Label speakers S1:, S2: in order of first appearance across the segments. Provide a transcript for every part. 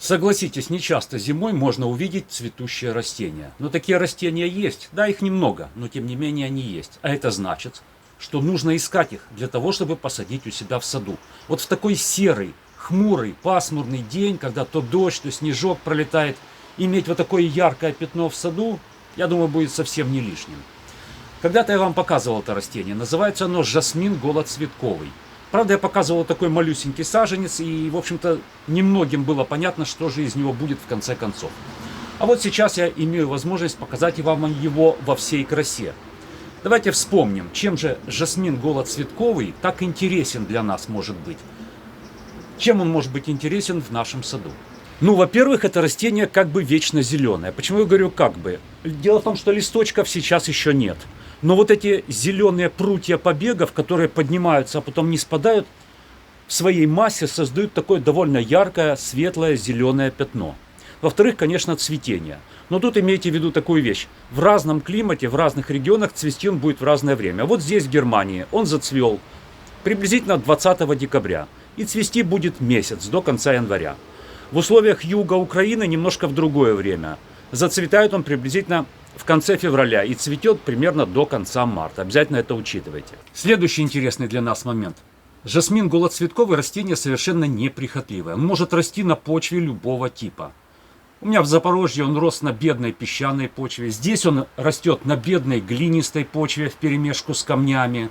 S1: Согласитесь, нечасто зимой можно увидеть цветущие растения. Но такие растения есть. Да, их немного, но тем не менее они есть. А это значит, что нужно искать их для того, чтобы посадить у себя в саду. Вот в такой серый, хмурый, пасмурный день, когда то дождь, то снежок пролетает, иметь вот такое яркое пятно в саду, я думаю, будет совсем не лишним. Когда-то я вам показывал это растение. Называется оно жасмин голоцветковый. Правда, я показывал такой малюсенький саженец, и, в общем-то, немногим было понятно, что же из него будет в конце концов. А вот сейчас я имею возможность показать вам его во всей красе. Давайте вспомним, чем же жасмин голоцветковый так интересен для нас может быть. Чем он может быть интересен в нашем саду? Ну, во-первых, это растение как бы вечно зеленое. Почему я говорю как бы? Дело в том, что листочков сейчас еще нет. Но вот эти зеленые прутья побегов, которые поднимаются, а потом не спадают, в своей массе создают такое довольно яркое, светлое, зеленое пятно. Во-вторых, конечно, цветение. Но тут имейте в виду такую вещь. В разном климате, в разных регионах цвести он будет в разное время. Вот здесь, в Германии, он зацвел приблизительно 20 декабря. И цвести будет месяц, до конца января. В условиях юга Украины немножко в другое время. Зацветает он приблизительно в конце февраля и цветет примерно до конца марта. Обязательно это учитывайте. Следующий интересный для нас момент. Жасмин голоцветковый растение совершенно неприхотливое. Он может расти на почве любого типа. У меня в Запорожье он рос на бедной песчаной почве. Здесь он растет на бедной глинистой почве вперемешку с камнями.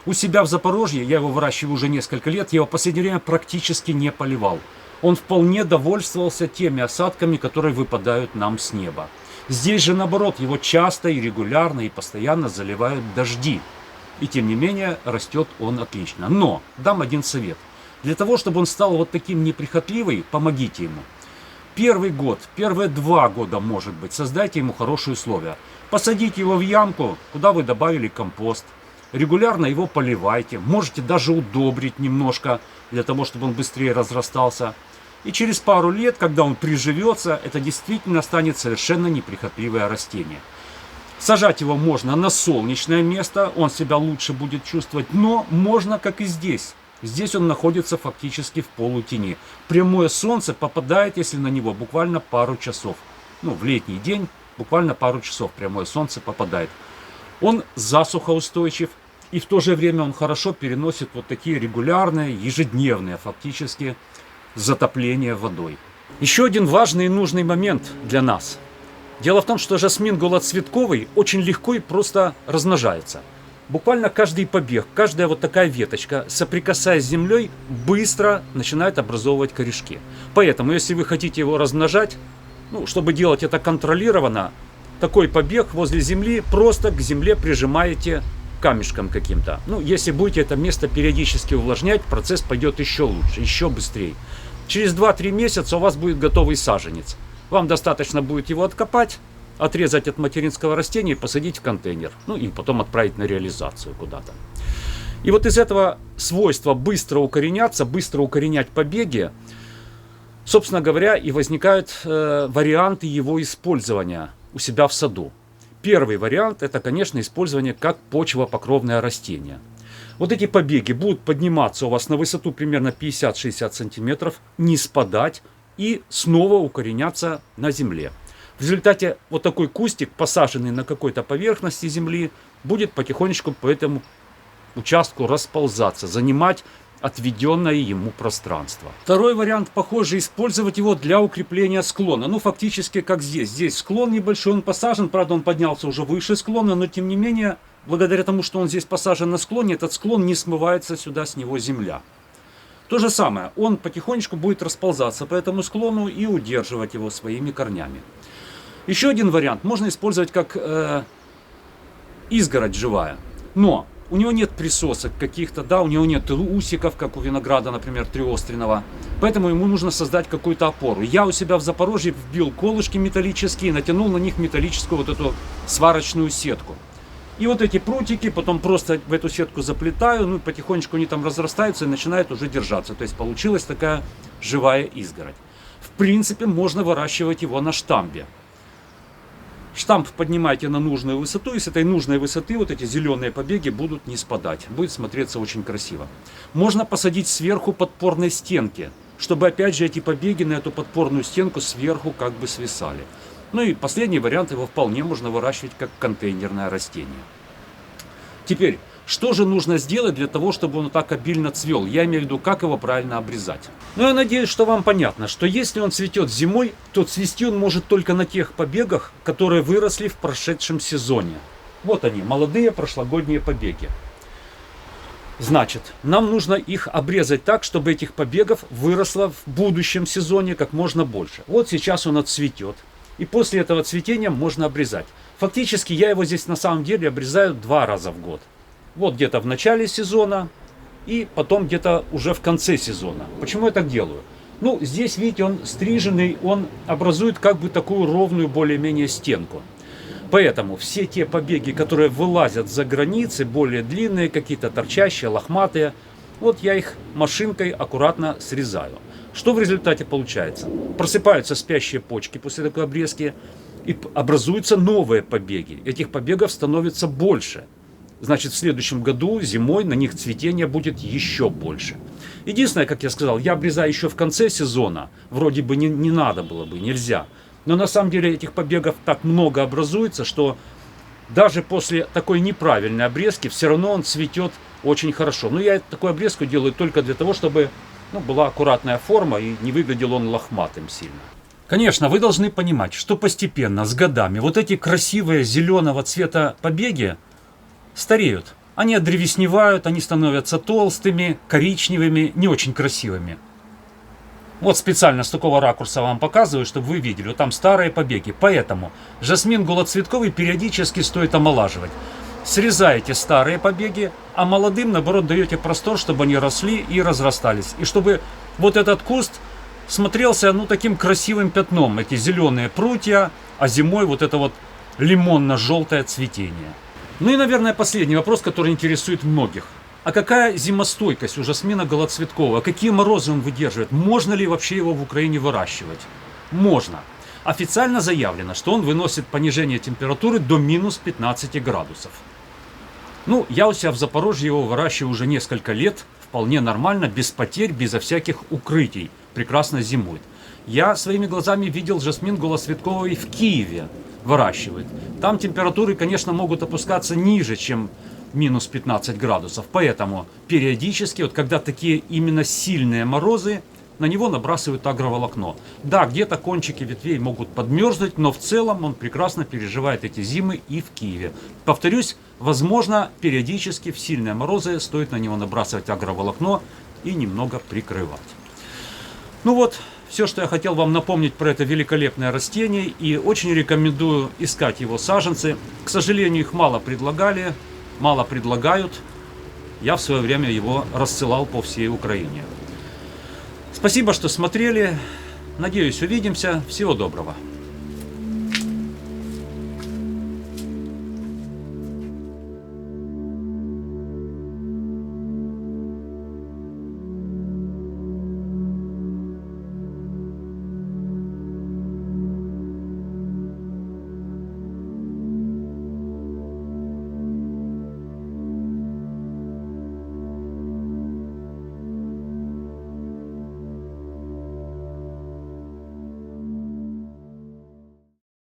S1: У себя в Запорожье, я его выращиваю уже несколько лет, я его в последнее время практически не поливал. Он вполне довольствовался теми осадками, которые выпадают нам с неба. Здесь же, наоборот, его часто и регулярно и постоянно заливают дожди. И тем не менее, растет он отлично. Но дам один совет. Для того, чтобы он стал вот таким неприхотливый, помогите ему. Первый год, первые 2 года, может быть, создайте ему хорошие условия. Посадите его в ямку, куда вы добавили компост. Регулярно его поливайте. Можете даже удобрить немножко, для того, чтобы он быстрее разрастался. И через пару лет, когда он приживется, это действительно станет совершенно неприхотливое растение. Сажать его можно на солнечное место, он себя лучше будет чувствовать, но можно, как и здесь. Здесь он находится фактически в полутени. Прямое солнце попадает, если на него буквально пару часов. Ну, в летний день буквально пару часов прямое солнце попадает. Он засухоустойчив, и в то же время он хорошо переносит вот такие регулярные, ежедневные фактически затопления водой. Еще один важный и нужный момент для нас. Дело в том, что жасмин голоцветковый очень легко и просто размножается. Буквально каждый побег, каждая вот такая веточка, соприкасаясь с землей, быстро начинает образовывать корешки. Поэтому, если вы хотите его размножать, чтобы делать это контролированно, такой побег возле земли просто к земле прижимаете камешком каким-то. Если будете это место периодически увлажнять, процесс пойдет еще лучше, еще быстрее. Через 2-3 месяца у вас будет готовый саженец. Вам достаточно будет его откопать, отрезать от материнского растения и посадить в контейнер. И потом отправить на реализацию куда-то. И вот из этого свойства быстро укореняться, быстро укоренять побеги, собственно говоря, и возникают варианты его использования у себя в саду. Первый вариант — это, конечно, использование как почвопокровное растение. Вот эти побеги будут подниматься у вас на высоту примерно 50-60 сантиметров, не спадать и снова укореняться на земле. В результате вот такой кустик, посаженный на какой-то поверхности земли, будет потихонечку по этому участку расползаться, занимать отведенное ему пространство. Второй вариант, похоже, использовать его для укрепления склона. Фактически как здесь. Здесь склон небольшой, он посажен, правда, он поднялся уже выше склона, но тем не менее, благодаря тому, что он здесь посажен на склоне, этот склон не смывается сюда с него земля. То же самое, он потихонечку будет расползаться по этому склону и удерживать его своими корнями. Еще один вариант можно использовать как изгородь живая, но у него нет присосок каких-то, у него нет усиков, как у винограда, например, триостренного. Поэтому ему нужно создать какую-то опору. Я у себя в Запорожье вбил колышки металлические, натянул на них металлическую вот эту сварочную сетку. И вот эти прутики потом просто в эту сетку заплетаю, потихонечку они там разрастаются и начинают уже держаться. То есть получилась такая живая изгородь. В принципе, можно выращивать его на штамбе. Штамп поднимайте на нужную высоту, и с этой нужной высоты вот эти зеленые побеги будут не спадать. Будет смотреться очень красиво. Можно посадить сверху подпорной стенки. чтобы опять же эти побеги на эту подпорную стенку сверху как бы свисали. Ну и последний вариант, его вполне можно выращивать как контейнерное растение. Теперь, что же нужно сделать для того, чтобы он так обильно цвел? Я имею в виду, как его правильно обрезать. Ну, я надеюсь, что вам понятно, что если он цветет зимой, то цвести он может только на тех побегах, которые выросли в прошедшем сезоне. Вот они, молодые прошлогодние побеги. Значит, нам нужно их обрезать так, чтобы этих побегов выросло в будущем сезоне как можно больше. Вот сейчас он отцветет. И после этого цветения можно обрезать. Фактически я его здесь на самом деле обрезаю 2 раза в год. Вот где-то в начале сезона и потом где-то уже в конце сезона. Почему я так делаю? Ну, здесь, видите, он стриженный, он образует как бы такую ровную более-менее стенку. Поэтому все те побеги, которые вылазят за границы, более длинные, какие-то торчащие, лохматые, вот я их машинкой аккуратно срезаю. Что в результате получается? Просыпаются спящие почки после такой обрезки и образуются новые побеги. Этих побегов становится больше. Значит, в следующем году зимой на них цветение будет еще больше. Единственное, как я сказал, я обрезаю еще в конце сезона. Вроде бы не надо было бы, нельзя. Но на самом деле этих побегов так много образуется, что даже после такой неправильной обрезки все равно он цветет очень хорошо. Но я такую обрезку делаю только для того, чтобы была аккуратная форма и не выглядел он лохматым сильно. Конечно, вы должны понимать, что постепенно, с годами, вот эти красивые зеленого цвета побеги стареют. Они отдревесневают, они становятся толстыми, коричневыми, не очень красивыми. Вот специально с такого ракурса вам показываю, чтобы вы видели. Вот там старые побеги. Поэтому жасмин голоцветковый периодически стоит омолаживать. Срезаете старые побеги, а молодым, наоборот, даете простор, чтобы они росли и разрастались. И чтобы вот этот куст смотрелся, таким красивым пятном. Эти зеленые прутья, а зимой вот это вот лимонно-желтое цветение. Ну и, наверное, последний вопрос, который интересует многих. А какая зимостойкость у жасмина голоцветкового? Какие морозы он выдерживает? Можно ли вообще его в Украине выращивать? Можно. Официально заявлено, что он выносит понижение температуры до минус 15 градусов. Я у себя в Запорожье его выращиваю уже несколько лет. Вполне нормально, без потерь, безо всяких укрытий. Прекрасно зимует. Я своими глазами видел жасмин голоцветковый в Киеве выращивает. Там температуры, конечно, могут опускаться ниже, чем минус 15 градусов. Поэтому периодически, вот когда такие именно сильные морозы, на него набрасывают агроволокно. Да, где-то кончики ветвей могут подмерзнуть, но в целом он прекрасно переживает эти зимы и в Киеве. Повторюсь, возможно, периодически в сильные морозы стоит на него набрасывать агроволокно и немного прикрывать. Все, что я хотел вам напомнить про это великолепное растение, и очень рекомендую искать его саженцы. К сожалению, их мало предлагают. Я в свое время его рассылал по всей Украине. Спасибо, что смотрели. Надеюсь, увидимся. Всего доброго.